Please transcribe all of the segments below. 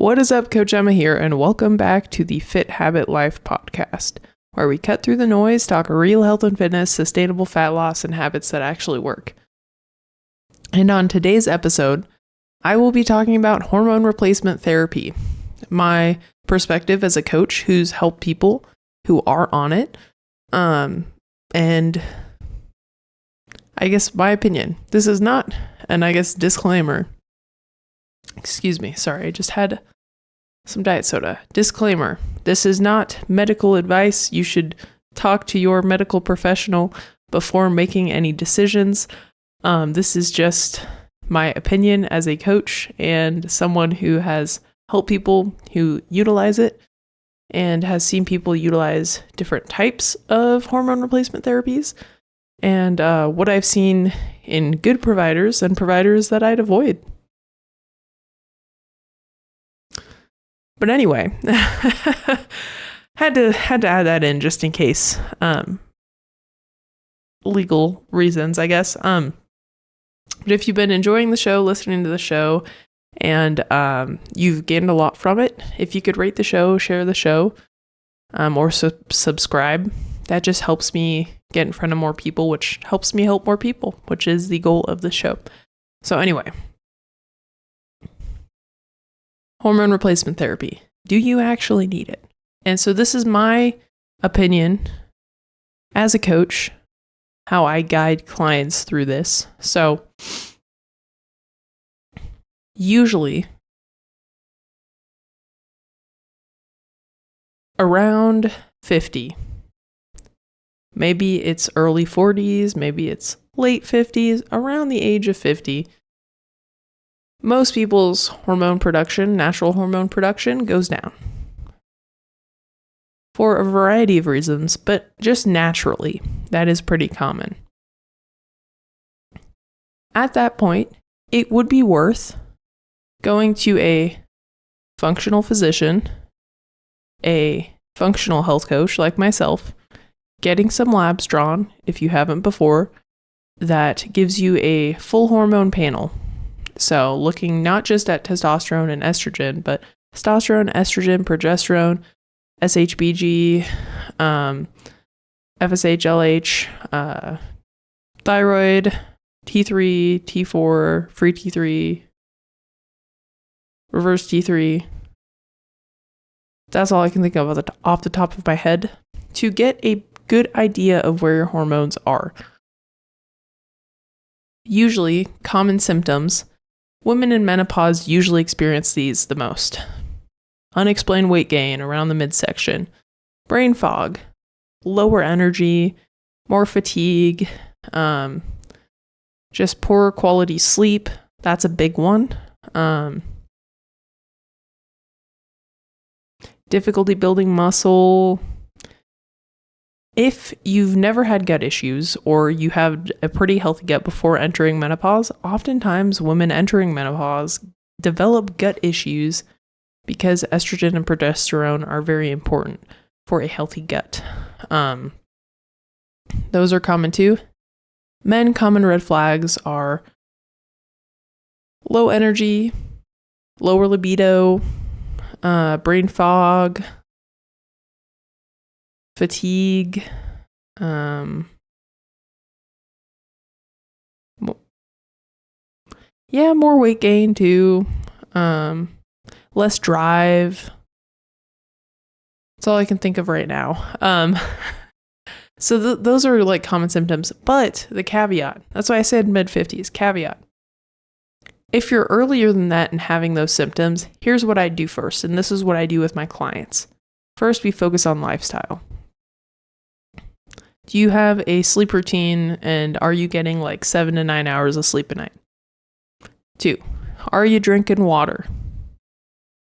What is up, Coach Emma here, and welcome back to the Fit Habit Life podcast, where we cut through the noise, talk real health and fitness, sustainable fat loss, and habits that actually work. And on today's episode, I will be talking about hormone replacement therapy, my perspective as a coach who's helped people who are on it, and I guess my opinion. This is not, and I guess disclaimer, excuse me, sorry, I just had some diet soda. Disclaimer, this is not medical advice. You should talk to your medical professional before making any decisions. This is just my opinion as a coach and someone who has helped people who utilize it and has seen people utilize different types of hormone replacement therapies and what I've seen in good providers and providers that I'd avoid. But anyway, had to add that in just in case, legal reasons, I guess. But if you've been enjoying the show, listening to the show, and you've gained a lot from it, if you could rate the show, share the show, or subscribe, that just helps me get in front of more people, which helps me help more people, which is the goal of the show. So anyway. Hormone replacement therapy. Do you actually need it? And so this is my opinion as a coach, how I guide clients through this. So usually around 50. Maybe it's early 40s, maybe it's late 50s, around the age of 50. Most people's hormone production, natural hormone production, goes down for a variety of reasons, but just naturally, that is pretty common. At that point, it would be worth going to a functional physician, a functional health coach like myself, getting some labs drawn, if you haven't before, that gives you a full hormone panel. So looking not just at testosterone and estrogen, but testosterone, estrogen, progesterone, SHBG, FSH, LH, thyroid, T3, T4, free T3, reverse T3. That's all I can think of off the top of my head to get a good idea of where your hormones are. Usually, common symptoms. Women in menopause usually experience these the most. Unexplained weight gain around the midsection, brain fog, lower energy, more fatigue, just poor quality sleep. That's a big one. Difficulty building muscle. If you've never had gut issues or you have a pretty healthy gut before entering menopause, oftentimes women entering menopause develop gut issues because estrogen and progesterone are very important for a healthy gut. Those are common too. Men, common red flags are low energy, lower libido, brain fog, fatigue, more weight gain too, less drive. That's all I can think of right now. So those are like common symptoms, but the caveat, that's why I said mid-50s, caveat. If you're earlier than that and having those symptoms, here's what I do first, and this is what I do with my clients. First, we focus on lifestyle. Do you have a sleep routine and are you getting like 7 to 9 hours of sleep a night? 2, are you drinking water?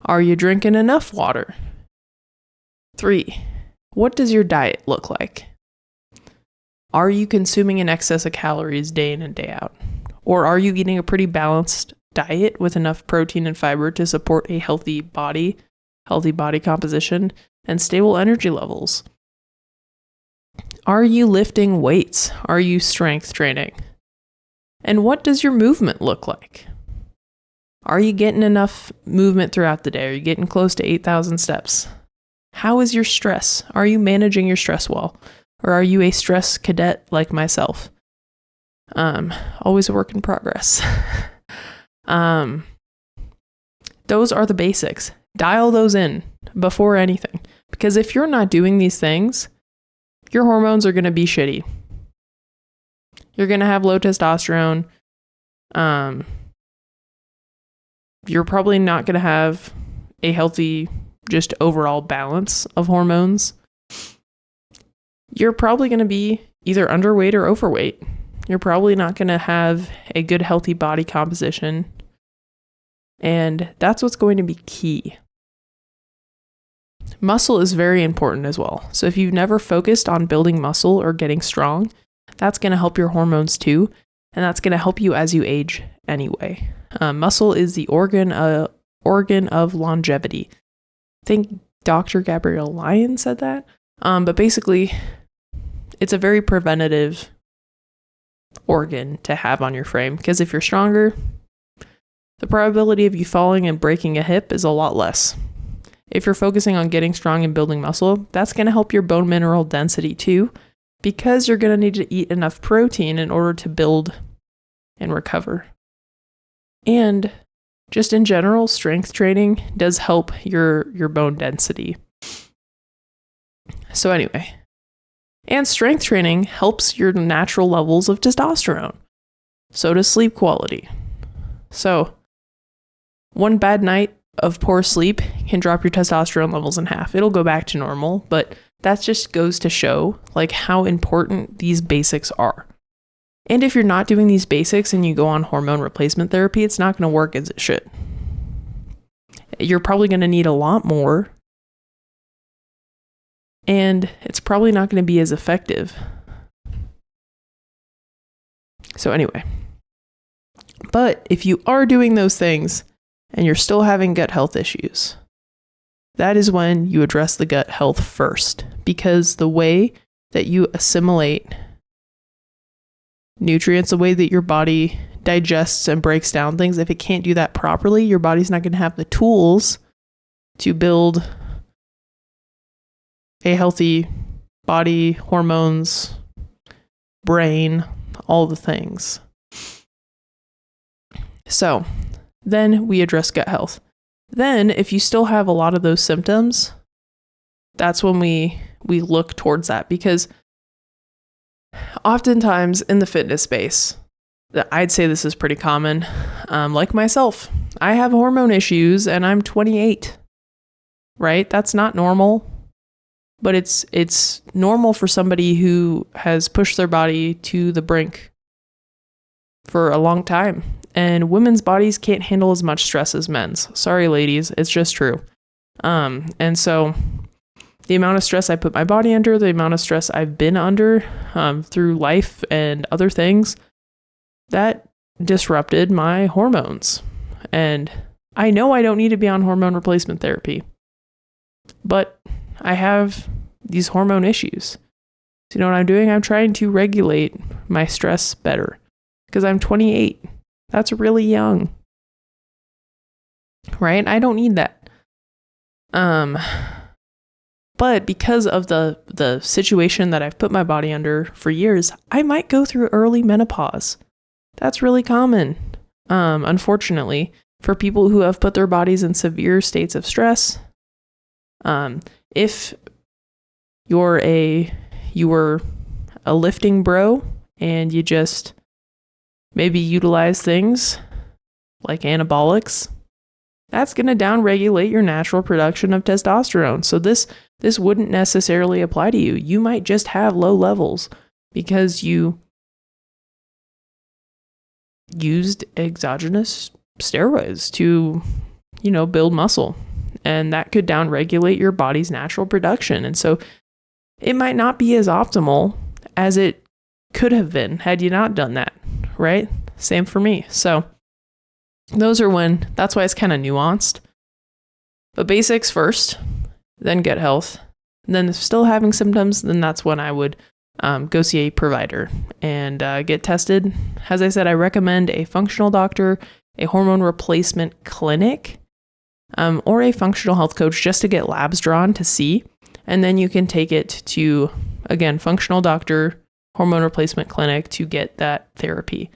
Are you drinking enough water? 3, what does your diet look like? Are you consuming an excess of calories day in and day out? Or are you eating a pretty balanced diet with enough protein and fiber to support a healthy body composition, and stable energy levels? Are you lifting weights? Are you strength training? And what does your movement look like? Are you getting enough movement throughout the day? Are you getting close to 8,000 steps? How is your stress? Are you managing your stress well? Or are you a stress cadet like myself? Always a work in progress. Those are the basics. Dial those in before anything. Because if you're not doing these things, your hormones are going to be shitty. You're going to have low testosterone. You're probably not going to have a healthy, just overall balance of hormones. You're probably going to be either underweight or overweight. You're probably not going to have a good, healthy body composition. And that's what's going to be key. Muscle is very important as well. So if you've never focused on building muscle or getting strong, that's going to help your hormones too. And that's going to help you as you age anyway. Muscle is the organ of longevity. I think Dr. Gabrielle Lyon said that. But basically, it's a very preventative organ to have on your frame. Because if you're stronger, the probability of you falling and breaking a hip is a lot less. If you're focusing on getting strong and building muscle, that's going to help your bone mineral density too, because you're going to need to eat enough protein in order to build and recover. And just in general, strength training does help your bone density. So anyway, and strength training helps your natural levels of testosterone. So does sleep quality. So one bad night of poor sleep can drop your testosterone levels in half. It'll go back to normal, but that just goes to show like how important these basics are. And if you're not doing these basics and you go on hormone replacement therapy, it's not going to work as it should. You're probably going to need a lot more, and it's probably not going to be as effective. So anyway, but if you are doing those things and you're still having gut health issues, that is when you address the gut health first, because the way that you assimilate nutrients, the way that your body digests and breaks down things, if it can't do that properly, your body's not going to have the tools to build a healthy body, hormones, brain, all the things. So then we address gut health. Then if you still have a lot of those symptoms, that's when we look towards that, because oftentimes in the fitness space, I'd say this is pretty common. Like myself, I have hormone issues and I'm 28, right? That's not normal, but it's normal for somebody who has pushed their body to the brink for a long time. And women's bodies can't handle as much stress as men's. Sorry, ladies, it's just true. And so the amount of stress I put my body under, the amount of stress I've been under through life and other things, that disrupted my hormones. And I know I don't need to be on hormone replacement therapy, but I have these hormone issues. So you know what I'm doing? I'm trying to regulate my stress better, because I'm 28. That's really young, right? I don't need that. But because of the situation that I've put my body under for years, I might go through early menopause. That's really common, unfortunately, for people who have put their bodies in severe states of stress. If you were a lifting bro and you just maybe utilize things like anabolics, that's going to downregulate your natural production of testosterone. So this wouldn't necessarily apply to you. You might just have low levels because you used exogenous steroids to, build muscle. And that could downregulate your body's natural production. And so it might not be as optimal as it could have been had you not done that, right? Same for me. So that's why it's kind of nuanced. But basics first, then gut health. And then if still having symptoms, then that's when I would go see a provider and get tested. As I said, I recommend a functional doctor a hormone replacement clinic or a functional health coach just to get labs drawn to see. And then you can take it to, again, functional doctor, hormone replacement clinic to get that therapy.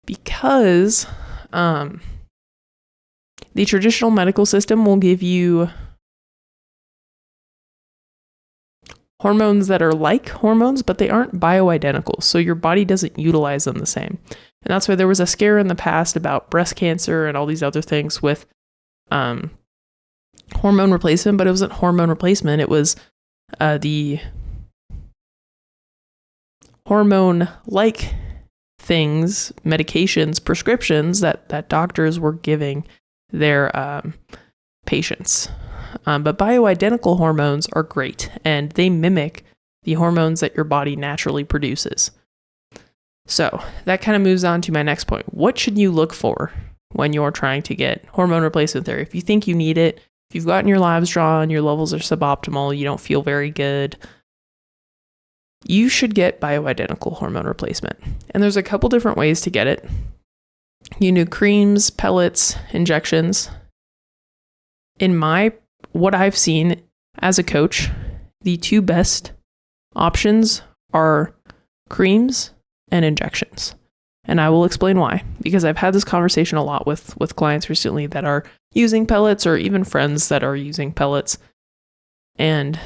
Because the traditional medical system will give you hormones that are like hormones, but they aren't bioidentical. So your body doesn't utilize them the same. And that's why there was a scare in the past about breast cancer and all these other things with hormone replacement, but it wasn't hormone replacement. It was the hormone-like things, medications, prescriptions that doctors were giving their patients. But bioidentical hormones are great, and they mimic the hormones that your body naturally produces. So that kind of moves on to my next point. What should you look for when you're trying to get hormone replacement therapy? If you think you need it, if you've gotten your labs drawn, your levels are suboptimal, you don't feel very good, you should get bioidentical hormone replacement. And there's a couple different ways to get it. You can do creams, pellets, injections. What I've seen as a coach, the two best options are creams and injections. And I will explain why, because I've had this conversation a lot with clients recently that are using pellets, or even friends that are using pellets. And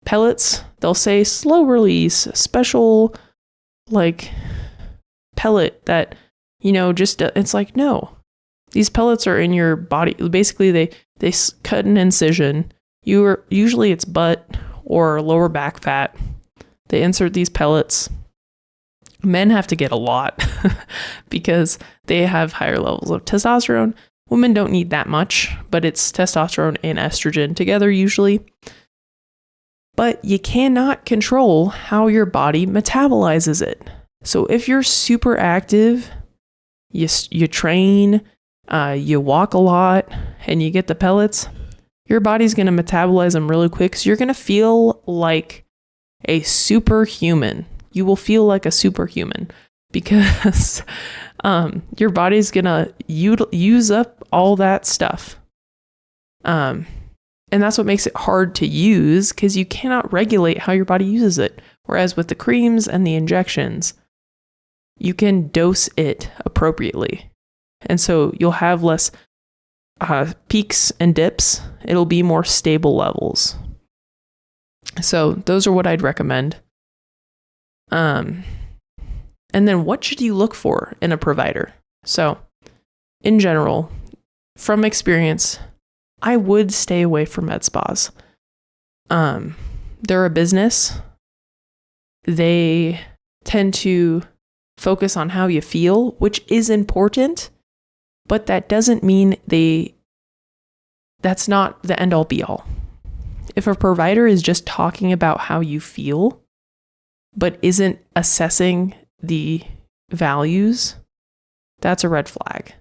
pellets, they'll say slow release, special like pellet that, just it's like, no. These pellets are in your body. Basically, they cut an incision. Usually it's butt or lower back fat. They insert these pellets. Men have to get a lot because they have higher levels of testosterone. Women don't need that much, but it's testosterone and estrogen together usually. But you cannot control how your body metabolizes it. So if you're super active, you train, you walk a lot, and you get the pellets, your body's going to metabolize them really quick. So you're going to feel like a superhuman. You will feel like a superhuman because your body's going to use up all that stuff. And that's what makes it hard to use, because you cannot regulate how your body uses it. Whereas with the creams and the injections, you can dose it appropriately. And so you'll have less peaks and dips. It'll be more stable levels. So those are what I'd recommend. And then what should you look for in a provider? So in general, from experience, I would stay away from med spas. They're a business. They tend to focus on how you feel, which is important. But that doesn't mean that's not the end all be all. If a provider is just talking about how you feel, but isn't assessing the values, that's a red flag.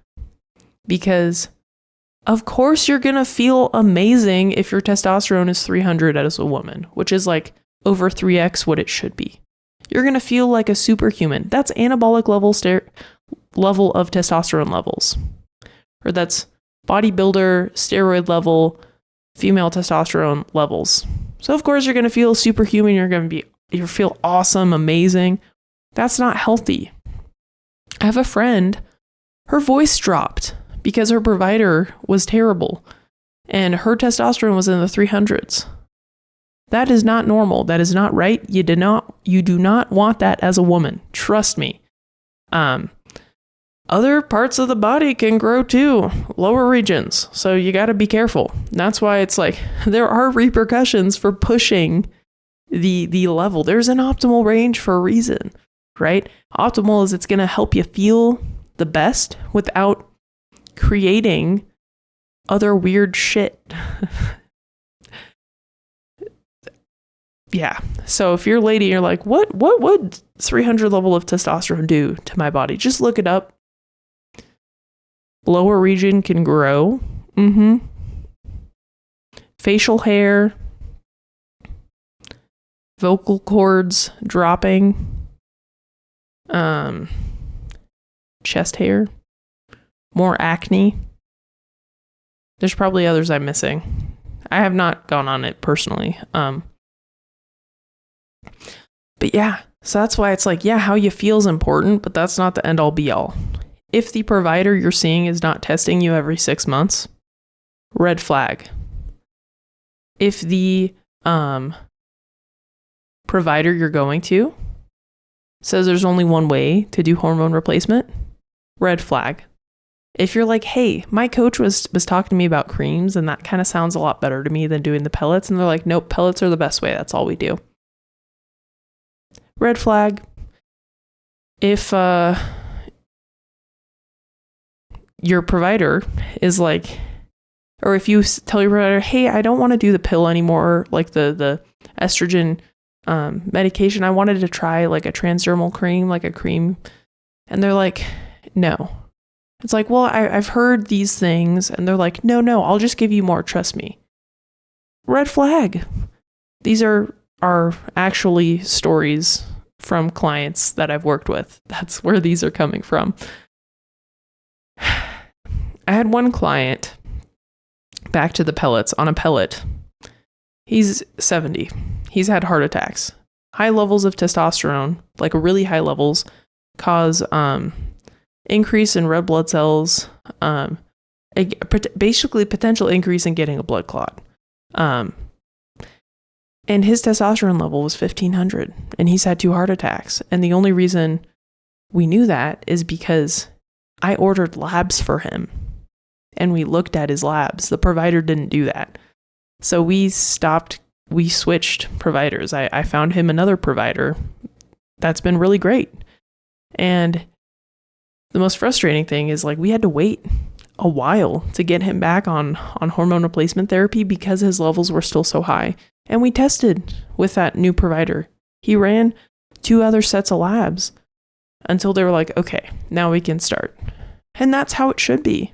Because of course you're going to feel amazing if your testosterone is 300 as a woman, which is like over 3x what it should be. You're going to feel like a superhuman. That's anabolic level of testosterone levels, or that's bodybuilder steroid level female testosterone levels. So of course you're going to feel superhuman. You feel awesome, amazing. That's not healthy. I have a friend, her voice dropped because her provider was terrible and her testosterone was in the 300s. That is not normal. That is not right. You do not want that as a woman. Trust me. Other parts of the body can grow too, lower regions. So you got to be careful. That's why it's like there are repercussions for pushing the level. There's an optimal range for a reason, right? Optimal is it's going to help you feel the best without creating other weird shit. Yeah. So if you're a lady, you're like, what would 300 level of testosterone do to my body? Just look it up. Lower region can grow. Facial hair. Vocal cords dropping. chest hair, more acne. There's probably others I'm missing. I have not gone on it personally. But yeah, so that's why it's like, yeah, how you feel is important, but that's not the end all be all. If the provider you're seeing is not testing you every 6 months, red flag. If the provider you're going to says there's only one way to do hormone replacement, red flag. If you're like, hey, my coach was talking to me about creams and that kind of sounds a lot better to me than doing the pellets, and they're like, nope, pellets are the best way. That's all we do. Red flag. If your provider is like, or if you tell your provider, hey, I don't want to do the pill anymore, like the estrogen medication, I wanted to try like a transdermal cream, like a cream, and they're like, no. It's like, well, I've heard these things, and they're like, no, I'll just give you more, trust me. Red flag. These are actually stories from clients that I've worked with. That's where these are coming from. I had one client, back to the pellets, on a pellet. He's 70. He's had heart attacks. High levels of testosterone, like really high levels, cause increase in red blood cells, basically potential increase in getting a blood clot. And his testosterone level was 1500, and he's had 2 heart attacks. And the only reason we knew that is because I ordered labs for him, and we looked at his labs. The provider didn't do that. So we switched providers. I found him another provider that's been really great. And the most frustrating thing is, like, we had to wait a while to get him back on hormone replacement therapy because his levels were still so high. And we tested with that new provider. He ran 2 other sets of labs until they were like, okay, now we can start. And that's how it should be.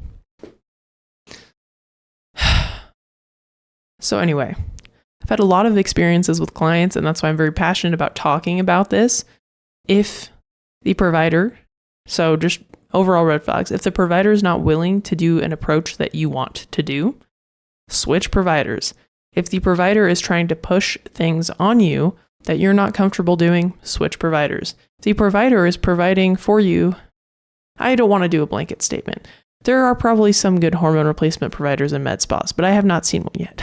So anyway, I've had a lot of experiences with clients, and that's why I'm very passionate about talking about this. If the provider, so just overall red flags, if the provider is not willing to do an approach that you want to do, switch providers. If the provider is trying to push things on you that you're not comfortable doing, switch providers. If the provider is providing for you, I don't want to do a blanket statement. There are probably some good hormone replacement providers and med spas, but I have not seen one yet.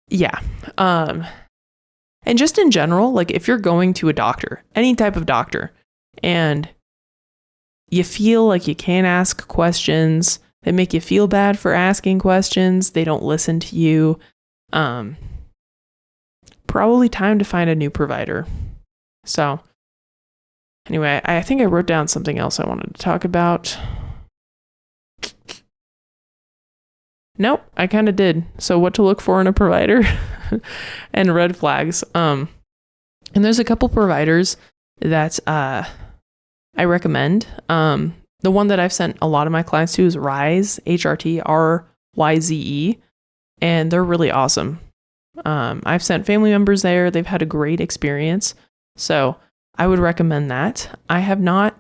Yeah. And just in general, like if you're going to a doctor, any type of doctor, and you feel like you can't ask questions, they make you feel bad for asking questions, they don't listen to you, probably time to find a new provider. So anyway, I think I wrote down something else I wanted to talk about. Nope, I kind of did. So what to look for in a provider and red flags. And there's a couple providers that I recommend. The one that I've sent a lot of my clients to is Rise, HRT, RYZE, and they're really awesome. I've sent family members there. They've had a great experience. So I would recommend that. I have not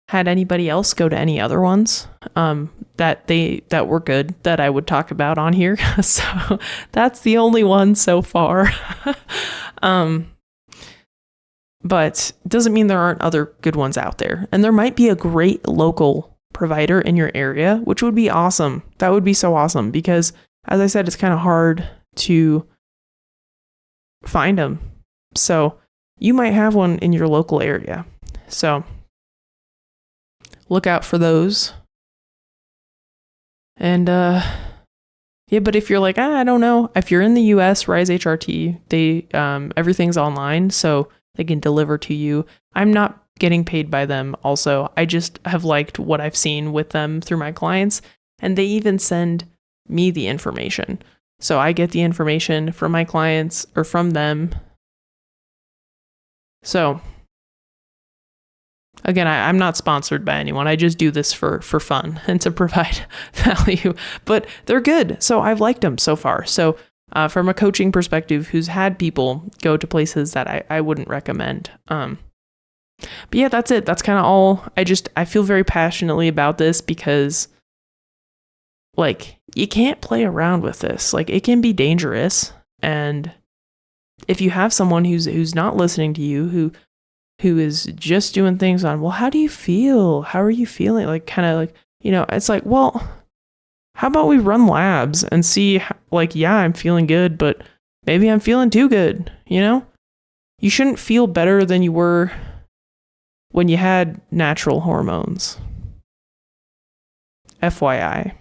had anybody else go to any other ones that were good that I would talk about on here. So that's the only one so far. But it doesn't mean there aren't other good ones out there. And there might be a great local provider in your area, which would be awesome. That would be so awesome because, as I said, it's kind of hard to find them. So you might have one in your local area. So look out for those. And yeah, but if you're like, I don't know, if you're in the US, Rise HRT, they everything's online, so they can deliver to you. I'm not getting paid by them also. I just have liked what I've seen with them through my clients, and they even send me the information. So I get the information from my clients or from them. So again, I'm not sponsored by anyone. I just do this for fun and to provide value, but they're good. So I've liked them so far. So from a coaching perspective who's had people go to places that I wouldn't recommend. But yeah, that's it. That's kind of all. I feel very passionately about this because like you can't play around with this. Like it can be dangerous. And if you have someone who's not listening to you, who is just doing things on, well, how do you feel? How are you feeling? Like kind of like, it's like, well, how about we run labs and see like, yeah, I'm feeling good, but maybe I'm feeling too good. You shouldn't feel better than you were when you had natural hormones. FYI.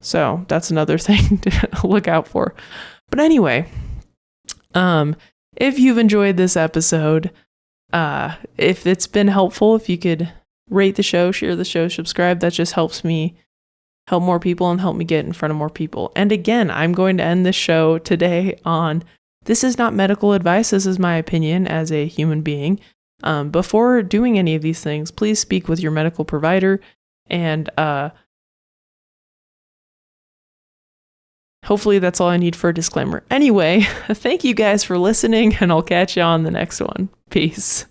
So that's another thing to look out for. But anyway, if you've enjoyed this episode, if it's been helpful, if you could rate the show, share the show, subscribe, that just helps me help more people and help me get in front of more people. And again, I'm going to end this show today on, this is not medical advice. This is my opinion as a human being. Before doing any of these things, please speak with your medical provider and, hopefully that's all I need for a disclaimer. Anyway, thank you guys for listening, and I'll catch you on the next one. Peace.